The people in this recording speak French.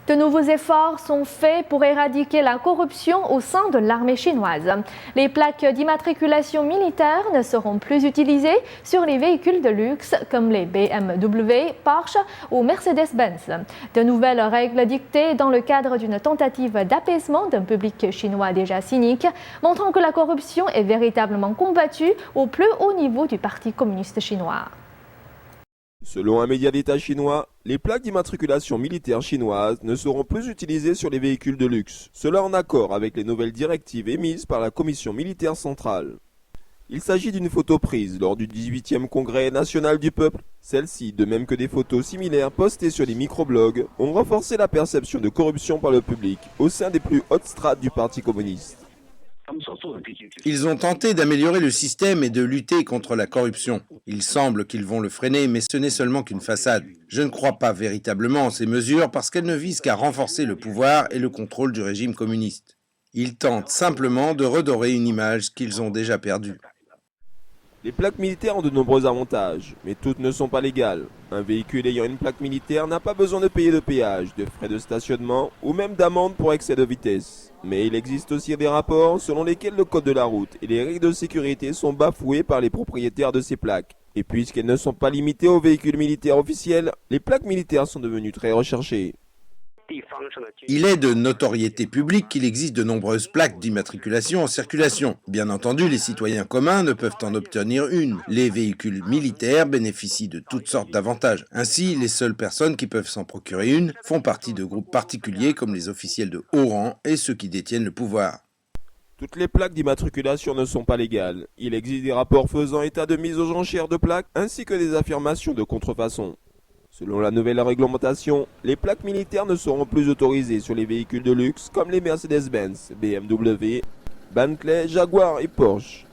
De nouveaux efforts sont faits pour éradiquer la corruption au sein de l'armée chinoise. Les plaques d'immatriculation militaire ne seront plus utilisées sur les véhicules de luxe comme les BMW, Porsche ou Mercedes-Benz. De nouvelles règles dictées dans le cadre d'une tentative d'apaisement d'un public chinois déjà cynique, montrant que la corruption est véritablement combattue au plus haut niveau du Parti communiste chinois. Selon un média d'État chinois, les plaques d'immatriculation militaire chinoises ne seront plus utilisées sur les véhicules de luxe, cela en accord avec les nouvelles directives émises par la Commission militaire centrale. Il s'agit d'une photo prise lors du 18e Congrès national du peuple. Celle-ci, de même que des photos similaires postées sur les microblogs, ont renforcé la perception de corruption par le public au sein des plus hautes strates du Parti communiste. Ils ont tenté d'améliorer le système et de lutter contre la corruption. Il semble qu'ils vont le freiner, mais ce n'est seulement qu'une façade. Je ne crois pas véritablement en ces mesures parce qu'elles ne visent qu'à renforcer le pouvoir et le contrôle du régime communiste. Ils tentent simplement de redorer une image qu'ils ont déjà perdue. Les plaques militaires ont de nombreux avantages, mais toutes ne sont pas légales. Un véhicule ayant une plaque militaire n'a pas besoin de payer de péage, de frais de stationnement ou même d'amende pour excès de vitesse. Mais il existe aussi des rapports selon lesquels le code de la route et les règles de sécurité sont bafoués par les propriétaires de ces plaques. Et puisqu'elles ne sont pas limitées aux véhicules militaires officiels, les plaques militaires sont devenues très recherchées. Il est de notoriété publique qu'il existe de nombreuses plaques d'immatriculation en circulation. Bien entendu, les citoyens communs ne peuvent en obtenir une. Les véhicules militaires bénéficient de toutes sortes d'avantages. Ainsi, les seules personnes qui peuvent s'en procurer une font partie de groupes particuliers comme les officiels de haut rang et ceux qui détiennent le pouvoir. Toutes les plaques d'immatriculation ne sont pas légales. Il existe des rapports faisant état de mise aux enchères de plaques ainsi que des affirmations de contrefaçon. Selon la nouvelle réglementation, les plaques militaires ne seront plus autorisées sur les véhicules de luxe comme les Mercedes-Benz, BMW, Bentley, Jaguar et Porsche.